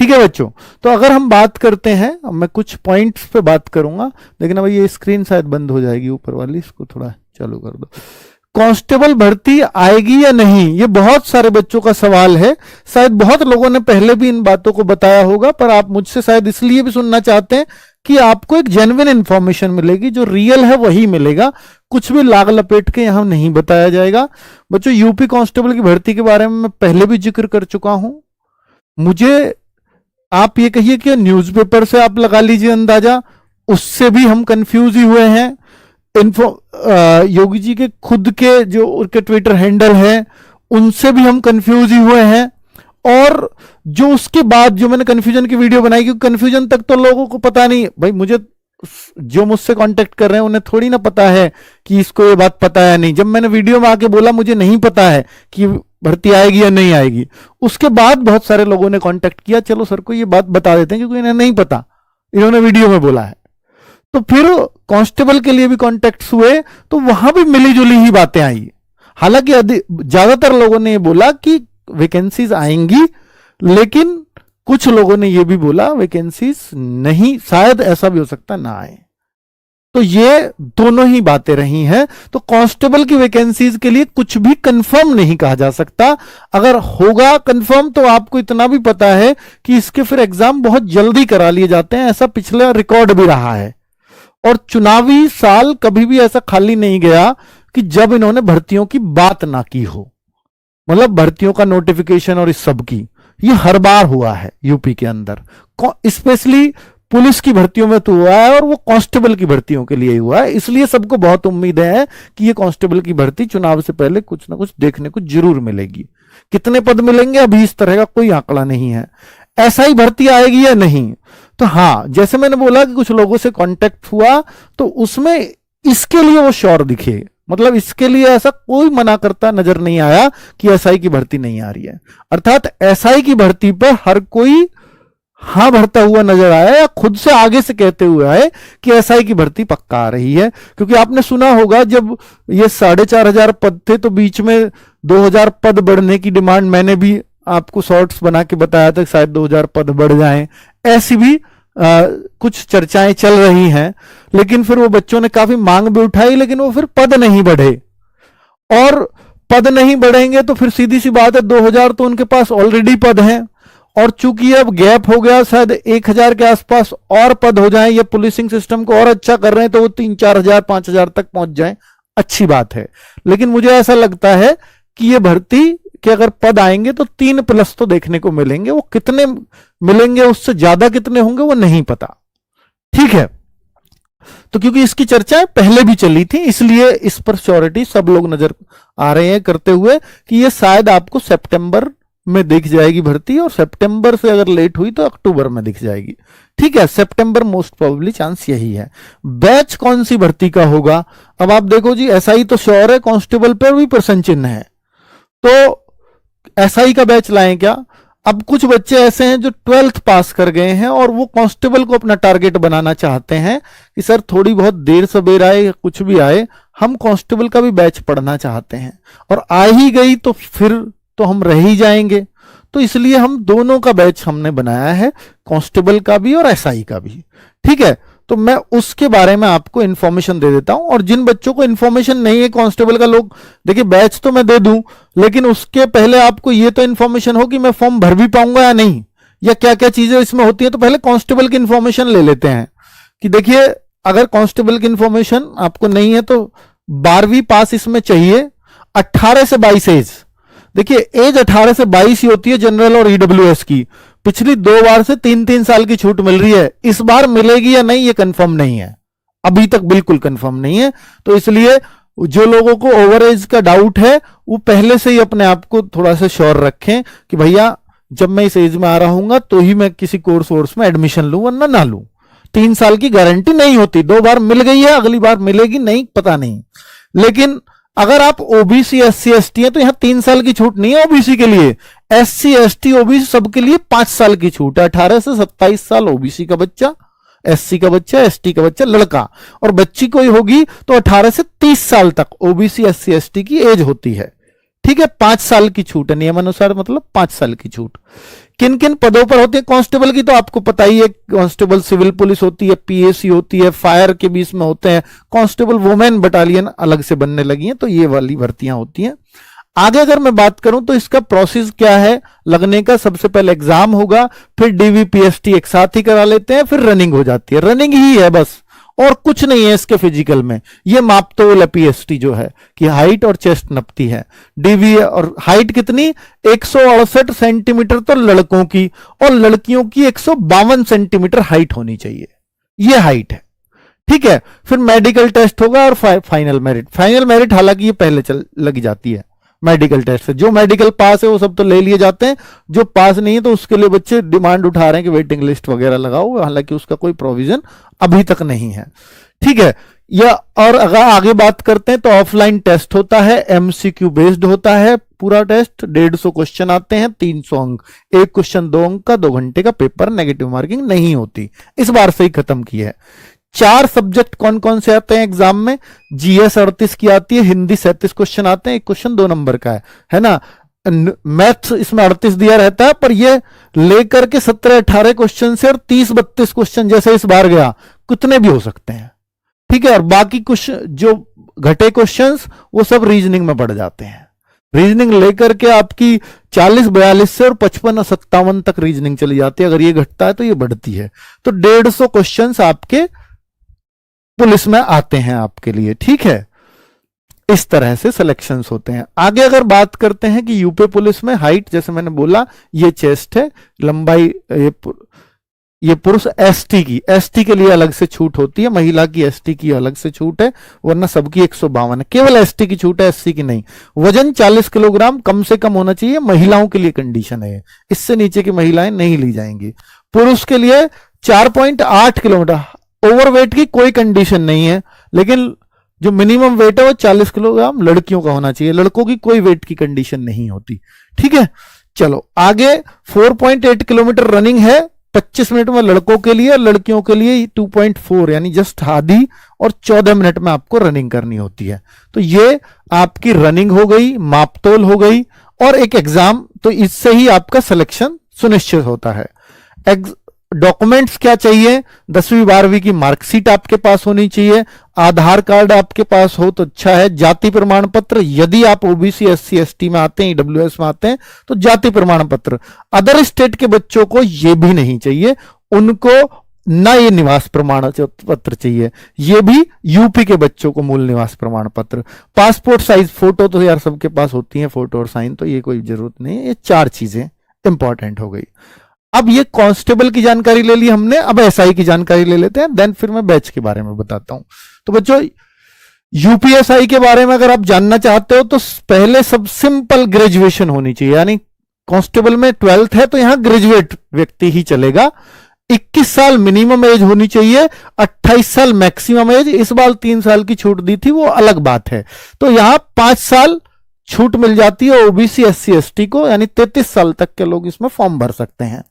ठीक है बच्चों, तो अगर हम बात करते हैं, अब मैं कुछ पॉइंट्स पे बात करूंगा, लेकिन अब ये स्क्रीन शायद बंद हो जाएगी ऊपर वाली, इसको थोड़ा चालू कर दो। कांस्टेबल भर्ती आएगी या नहीं, ये बहुत सारे बच्चों का सवाल है। शायद बहुत लोगों ने पहले भी इन बातों को बताया होगा, पर आप मुझसे शायद इसलिए भी सुनना चाहते हैं कि आपको एक जेन्युइन इंफॉर्मेशन मिलेगी, जो रियल है वही मिलेगा, कुछ भी लाग लपेट के यहां नहीं बताया जाएगा। बच्चों, यूपी कांस्टेबल की भर्ती के बारे में मैं पहले भी जिक्र कर चुका हूं। मुझे आप ये कहिए कि न्यूज़पेपर से आप लगा लीजिए अंदाजा, उससे भी हम कंफ्यूज ही हुए हैं। योगी जी के खुद के जो उनके ट्विटर हैंडल है, उनसे भी हम कंफ्यूज ही हुए हैं। और जो उसके बाद जो मैंने कंफ्यूजन की वीडियो बनाई, क्योंकि कंफ्यूजन तक तो लोगों को पता नहीं भाई, मुझे जो मुझसे कांटेक्ट कर रहे हैं उन्हें थोड़ी ना पता है कि इसको ये बात पता है नहीं। जब मैंने वीडियो में आके बोला मुझे नहीं पता है कि भर्ती आएगी या नहीं आएगी, उसके बाद बहुत सारे लोगों ने कांटेक्ट किया, चलो सर को ये बात बता देते हैं क्योंकि इन्हें नहीं पता, इन्होंने वीडियो में बोला है। तो फिर कांस्टेबल के लिए भी कांटेक्ट्स हुए, तो वहां भी मिली जुली ही बातें आई। हालांकि ज्यादातर लोगों ने ये बोला कि वैकेंसीज आएंगी, लेकिन कुछ लोगों ने ये भी बोला वैकेंसीज नहीं, शायद ऐसा भी हो सकता ना आए। तो ये दोनों ही बातें रही हैं। तो कांस्टेबल की वैकेंसीज के लिए कुछ भी कंफर्म नहीं कहा जा सकता। अगर होगा कंफर्म तो आपको इतना भी पता है कि इसके फिर एग्जाम बहुत जल्दी करा लिए जाते हैं, ऐसा पिछला रिकॉर्ड भी रहा है। और चुनावी साल कभी भी ऐसा खाली नहीं गया कि जब इन्होंने भर्तियों की बात ना की हो, मतलब भर्तियों का नोटिफिकेशन और इस सब की, ये हर बार हुआ है यूपी के अंदर। स्पेशली पुलिस की भर्तियों में तो हुआ है, और वो कांस्टेबल की भर्तियों के लिए हुआ है। इसलिए सबको बहुत उम्मीद है कि ये कांस्टेबल की भर्ती चुनाव से पहले कुछ ना कुछ देखने को जरूर मिलेगी। कितने पद मिलेंगे अभी इस तरह का कोई आंकड़ा नहीं है। ऐसा ही भर्ती आएगी या नहीं, तो हाँ, जैसे मैंने बोला कि कुछ लोगों से कांटेक्ट हुआ, तो उसमें इसके लिए वो श्योर दिखे, मतलब इसके लिए ऐसा कोई मना करता नजर नहीं आया कि एसआई की भर्ती नहीं आ रही है। अर्थात एसआई की भर्ती पर हर कोई हाँ भरता हुआ नजर आया, या खुद से आगे से कहते हुए आए कि एसआई की भर्ती पक्का आ रही है। क्योंकि आपने सुना होगा जब ये 4,500 पद थे, तो बीच में 2,000 पद बढ़ने की डिमांड मैंने भी आपको शॉर्ट्स बना के बताया था, शायद 2,000 पद बढ़ जाएं, ऐसी भी कुछ चर्चाएं चल रही हैं। लेकिन फिर वो बच्चों ने काफी मांग भी उठाई, लेकिन वो फिर पद नहीं बढ़े। और पद नहीं बढ़ेंगे तो फिर सीधी सी बात है, 2,000 तो उनके पास ऑलरेडी पद हैं, और चूंकि अब गैप हो गया, शायद 1,000 के आसपास और पद हो जाएं, ये पुलिसिंग सिस्टम को और अच्छा कर रहे हैं तो वो 3-4 हजार 5,000 तक पहुंच जाएं, अच्छी बात है। लेकिन मुझे ऐसा लगता है कि ये भर्ती कि अगर पद आएंगे तो 3+ तो देखने को मिलेंगे। वो कितने मिलेंगे, उससे ज्यादा कितने होंगे वो नहीं पता, ठीक है। तो क्योंकि इसकी चर्चाएं पहले भी चली थी, इसलिए इस पर श्योरिटी सब लोग नजर आ रहे हैं करते हुए कि ये शायद आपको सितंबर में दिख जाएगी भर्ती, और सितंबर से अगर लेट हुई तो अक्टूबर में दिख जाएगी, ठीक है। सितंबर मोस्ट प्रोबेबली चांस यही है। बैच कौन सी भर्ती का होगा, अब आप देखो जी, एसआई तो श्योर है, कांस्टेबल पर भी प्रश्न चिन्ह है, तो एसआई का बैच लाएं क्या। अब कुछ बच्चे ऐसे हैं जो 12th पास कर गए हैं और वो कांस्टेबल को अपना टारगेट बनाना चाहते हैं कि सर थोड़ी बहुत देर सबेर आए या कुछ भी आए, हम कांस्टेबल का भी बैच पढ़ना चाहते हैं, और आ ही गई तो फिर तो हम रह ही जाएंगे। तो इसलिए हम दोनों का बैच हमने बनाया है, कांस्टेबल का भी और एसआई का भी, ठीक है। तो मैं उसके बारे में आपको इंफॉर्मेशन दे देता हूं। और जिन बच्चों को इंफॉर्मेशन नहीं है कांस्टेबल का, लोग देखिए बैच तो मैं दे दूं, लेकिन उसके पहले आपको ये तो इंफॉर्मेशन हो कि मैं फॉर्म भर भी पाऊंगा या नहीं, या क्या क्या चीजें इसमें होती है। तो पहले कांस्टेबल की इंफॉर्मेशन ले लेते हैं कि देखिए, अगर कांस्टेबल की इंफॉर्मेशन आपको नहीं है तो 12वीं पास इसमें चाहिए, 18 से 22 एज। देखिए एज 18 से 22 ही होती है जनरल और ईडब्ल्यूएस की। पिछली 2 बार से 3-3 साल की छूट मिल रही है, इस बार मिलेगी या नहीं ये कंफर्म नहीं है, अभी तक बिल्कुल कंफर्म नहीं है। तो इसलिए जो लोगों को ओवर एज का डाउट है वो पहले से ही अपने आप को थोड़ा सा श्योर रखें कि भैया जब मैं इस एज में आ रहा हूंगा तो ही मैं किसी कोर्स वोर्स में एडमिशन लूं, वरना ना लूं। 3 साल की गारंटी नहीं होती, 2 बार मिल गई है, अगली बार मिलेगी नहीं पता नहीं। लेकिन अगर आप ओबीसी एससी एसटी है तो यहां 3 साल की छूट नहीं है ओबीसी के लिए, एससी एसटी ओबीसी सबके लिए 5 साल की छूट है। 18 से 27 साल ओबीसी का बच्चा, एससी का बच्चा, एसटी का बच्चा लड़का, और बच्ची कोई होगी तो 18 से 30 साल तक ओबीसी एससी एसटी की एज होती है, ठीक है, 5 साल की छूट है नियमानुसार, मतलब 5 साल की छूट। किन किन पदों पर होती है कांस्टेबल की, तो आपको पता ही है, कांस्टेबल सिविल पुलिस होती है, पीएसी होती है, फायर के बीच में होते हैं, कांस्टेबल वुमेन बटालियन अलग से बनने लगी हैं, तो ये वाली भर्तियां होती हैं। आगे अगर मैं बात करूं तो इसका प्रोसेस क्या है लगने का, सबसे पहले एग्जाम होगा, फिर डीवीपीएसटी एक साथ ही करा लेते हैं, फिर रनिंग हो जाती है। रनिंग ही है बस, और कुछ नहीं है इसके फिजिकल में। ये मापतोल है पीएसटी जो है कि हाइट और चेस्ट नपती है। डीवी और हाइट कितनी, 168 सेंटीमीटर तो लड़कों की, और लड़कियों की 152 सेंटीमीटर हाइट होनी चाहिए, ये हाइट है। ठीक है, फिर मेडिकल टेस्ट होगा और फाइनल मेरिट। फाइनल मेरिट हालांकि ये पहले लगी जाती है मेडिकल टेस्ट से। जो मेडिकल पास है वो सब तो ले लिए जाते हैं, जो पास नहीं है तो उसके लिए बच्चे डिमांड उठा रहे हैं कि वेटिंग लिस्ट वगैरह लगाओ, हालांकि उसका कोई प्रोविजन अभी तक नहीं है। ठीक है, या और अगर आगे बात करते हैं तो ऑफलाइन टेस्ट होता है, एमसीक्यू बेस्ड होता है पूरा टेस्ट। 150 क्वेश्चन आते हैं, 300 अंक, एक क्वेश्चन 2 अंक का, 2 घंटे का पेपर, नेगेटिव मार्किंग नहीं होती, इस बार से ही खत्म की है। 4 सब्जेक्ट कौन कौन से आते हैं एग्जाम में, जीएस 38 की आती है, हिंदी 37 क्वेश्चन आते हैं, एक क्वेश्चन 2 नंबर का है ना। मैथ्स इसमें 38 दिया रहता है, पर ये लेकर के 17-18 क्वेश्चन से और 30-32 क्वेश्चन जैसे इस बार गया, कितने भी हो सकते हैं। ठीक है, और बाकी कुछ जो घटे क्वेश्चंस वो सब रीजनिंग में बढ़ जाते हैं। रीजनिंग लेकर के आपकी 40-42 से और 55-57 तक रीजनिंग चली जाती है। अगर ये घटता है तो ये बढ़ती है। तो 150 क्वेश्चंस आपके पुलिस में आते हैं आपके लिए। ठीक है, इस तरह से सिलेक्शंस होते हैं। आगे अगर बात करते हैं कि यूपी पुलिस में हाइट, जैसे मैंने बोला ये चेस्ट है, लंबाई ये पुरुष एसटी के लिए अलग से छूट होती है, महिला की एसटी की अलग से छूट है, वरना सबकी 152 है, केवल एसटी की छूट है, एससी की नहीं। वजन 40 किलोग्राम कम से कम होना चाहिए, महिलाओं के लिए कंडीशन है, इससे नीचे की महिलाएं नहीं ली जाएंगी। पुरुष के लिए 4.8 किलोमीटर, ओवरवेट की कोई कंडीशन नहीं है, लेकिन जो मिनिमम वेट है वो 40 किलोग्राम लड़कियों का होना चाहिए, लड़कों की कोई वेट की कंडीशन नहीं होती। ठीक है, चलो आगे 4.8 किलोमीटर रनिंग है 25 मिनट में लड़कों के लिए, लड़कियों के लिए 2.4 यानी जस्ट आधी, और 14 मिनट में आपको रनिंग करनी होती है। तो ये आपकी रनिंग हो गई, मापतोल हो गई, और एक एग्जाम, तो इससे ही आपका सिलेक्शन सुनिश्चित होता है। डॉक्यूमेंट्स क्या चाहिए, 10वीं 12वीं की मार्कशीट आपके पास होनी चाहिए, आधार कार्ड आपके पास हो तो अच्छा है, जाति प्रमाण पत्र, यदि आप ओबीसी एससी एसटी में आते हैं, ईडब्ल्यूएस में आते हैं तो जाति प्रमाण पत्र। अदर स्टेट के बच्चों को यह भी नहीं चाहिए, उनको ना ये निवास प्रमाण पत्र चाहिए, ये भी यूपी के बच्चों को मूल निवास प्रमाण पत्र। पासपोर्ट साइज फोटो तो यार सबके पास होती है, फोटो और साइन, तो ये कोई जरूरत नहीं है। ये 4 चीजें इंपॉर्टेंट हो गई। अब ये कांस्टेबल की जानकारी ले ली हमने, अब एसआई की जानकारी ले लेते हैं, देन फिर मैं बैच के बारे में बताता हूं। तो बच्चों यूपीएसआई के बारे में अगर आप जानना चाहते हो तो पहले सब सिंपल ग्रेजुएशन होनी चाहिए, यानी कांस्टेबल में 12th है तो यहां ग्रेजुएट व्यक्ति ही चलेगा। 21 साल मिनिमम एज होनी चाहिए, 28 साल मैक्सिमम एज। इस बार 3 साल की छूट दी थी, वो अलग बात है। तो यहां 5 साल छूट मिल जाती है ओबीसी एससी एसटी को, यानी 33 साल तक के लोग इसमें फॉर्म भर सकते हैं।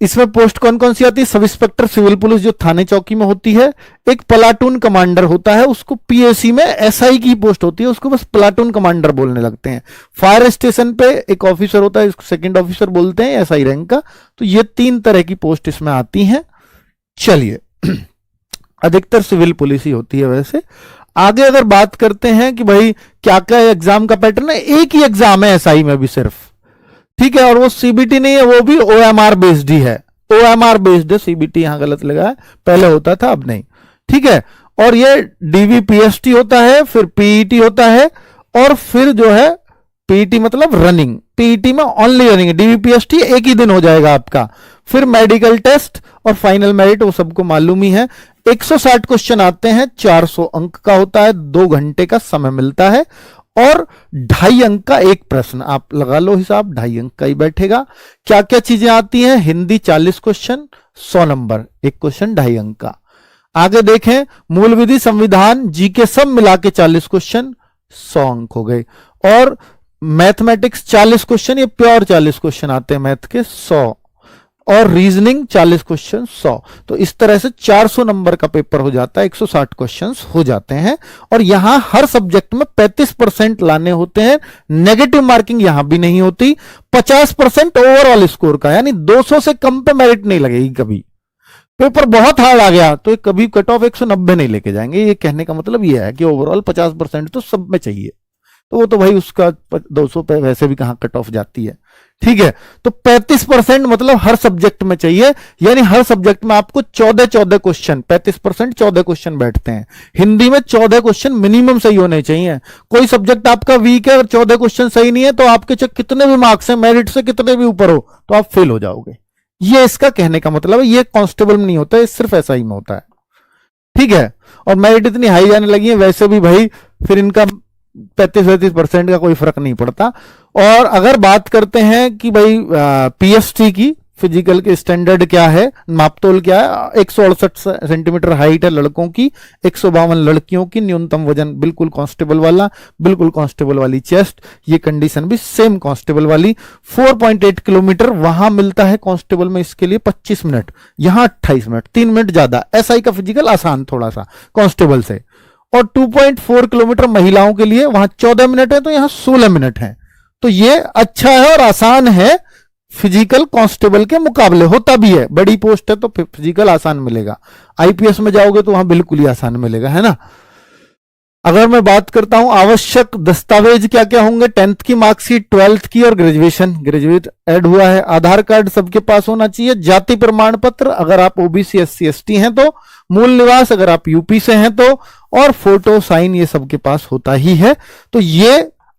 इसमें पोस्ट कौन कौन सी आती है, सब इंस्पेक्टर सिविल पुलिस जो थाने चौकी में होती है, एक प्लाटून कमांडर होता है, उसको पीएसी में एसआई की पोस्ट होती है, उसको बस प्लाटून कमांडर बोलने लगते हैं। फायर स्टेशन पे एक ऑफिसर होता है, इसको सेकंड ऑफिसर बोलते हैं, एसआई रैंक का। तो ये 3 तरह की पोस्ट इसमें आती हैं। चलिए अधिकतर सिविल पुलिस ही होती है वैसे। आगे अगर बात करते हैं कि भाई क्या क्या एग्जाम का पैटर्न है, एक ही एग्जाम है एसआई में भी सिर्फ, ठीक है, और वो सीबीटी नहीं है, वो भी ओएमआर बेस्ड ही है, ओएमआर बेस्ड है, सीबीटी यहां गलत लगा है, पहले होता था अब नहीं। ठीक है, और ये डीवीपीएसटी होता है, फिर पीईटी होता है, और फिर जो है पीईटी मतलब रनिंग, पीईटी में ओनली रनिंग, डीवीपीएसटी एक ही दिन हो जाएगा आपका, फिर मेडिकल टेस्ट और फाइनल मेरिट, वो सबको मालूम ही है। 160 क्वेश्चन आते हैं, 400 अंक का होता है, 2 घंटे का समय मिलता है, और 2.5 अंक का एक प्रश्न, आप लगा लो हिसाब, 2.5 अंक का ही बैठेगा। क्या क्या चीजें आती हैं, हिंदी 40 क्वेश्चन, 100 नंबर, एक क्वेश्चन 2.5 अंक का। आगे देखें मूल विधि, संविधान, जीके सब मिला के 40 क्वेश्चन, 100 अंक हो गए। और मैथमेटिक्स 40 क्वेश्चन, ये प्योर 40 क्वेश्चन आते हैं मैथ के, 100। और रीजनिंग 40 क्वेश्चन 100। तो इस तरह से 400 नंबर का पेपर हो जाता है, 160 क्वेश्चंस हो जाते हैं। और यहां हर सब्जेक्ट में 35% लाने होते हैं, नेगेटिव मार्किंग यहां भी नहीं होती। 50% ओवरऑल स्कोर का, यानी 200 से कम पे मेरिट नहीं लगेगी कभी। पेपर बहुत हार्ड आ गया तो कभी कट ऑफ 190 नहीं लेके जाएंगे। ये कहने का मतलब ये है कि ओवरऑल 50% तो सब में चाहिए। तो वो तो भाई उसका 200 पे वैसे भी कहां कट ऑफ जाती है, ठीक है। तो 35% मतलब हर सब्जेक्ट में चाहिए, यानी हर सब्जेक्ट में आपको 14 क्वेश्चन, 35% 14 क्वेश्चन बैठते हैं। हिंदी में 14 क्वेश्चन मिनिमम सही होने चाहिए। कोई सब्जेक्ट आपका वीक है और 14 क्वेश्चन सही नहीं है तो आपके चाहे कितने भी मार्क्स हैं, मेरिट से कितने भी ऊपर हो, तो आप फेल हो जाओगे। ये इसका कहने का मतलब है। ये कांस्टेबल में नहीं होता है, सिर्फ एसआई में होता है, ठीक है। और मेरिट इतनी हाई जाने लगी है वैसे भी भाई, फिर इनका 35-35% का कोई फर्क नहीं पड़ता। और अगर बात करते हैं कि भाई पीएसटी की, फिजिकल के स्टैंडर्ड क्या है, मापतोल क्या है, 168 सेंटीमीटर हाइट है लड़कों की, 152 लड़कियों की, न्यूनतम वजन बिल्कुल कांस्टेबल वाला, बिल्कुल कांस्टेबल वाली चेस्ट, ये कंडीशन भी सेम कांस्टेबल वाली। 4.8 किलोमीटर वहां मिलता है कांस्टेबल में, इसके लिए 25 मिनट, यहां 28 मिनट, 3 मिनट ज्यादा। एसआई का फिजिकल आसान थोड़ा सा कांस्टेबल से। और 2.4 किलोमीटर महिलाओं के लिए, वहां 14 मिनट है तो यहां 16 मिनट है। तो ये अच्छा है और आसान है फिजिकल कांस्टेबल के मुकाबले, होता भी है। बड़ी पोस्ट है तो फिजिकल आसान मिलेगा। आईपीएस में जाओगे तो वहां बिल्कुल ही आसान मिलेगा, है ना। अगर मैं बात करता हूं आवश्यक दस्तावेज क्या क्या होंगे, 10th की मार्कशीट, 12th की और ग्रेजुएट ऐड हुआ है। आधार कार्ड सबके पास होना चाहिए। जाति प्रमाण पत्र अगर आप ओबीसी एससी एसटी हैं तो, मूल निवास अगर आप यूपी से हैं तो, और फोटो साइन ये सबके पास होता ही है। तो ये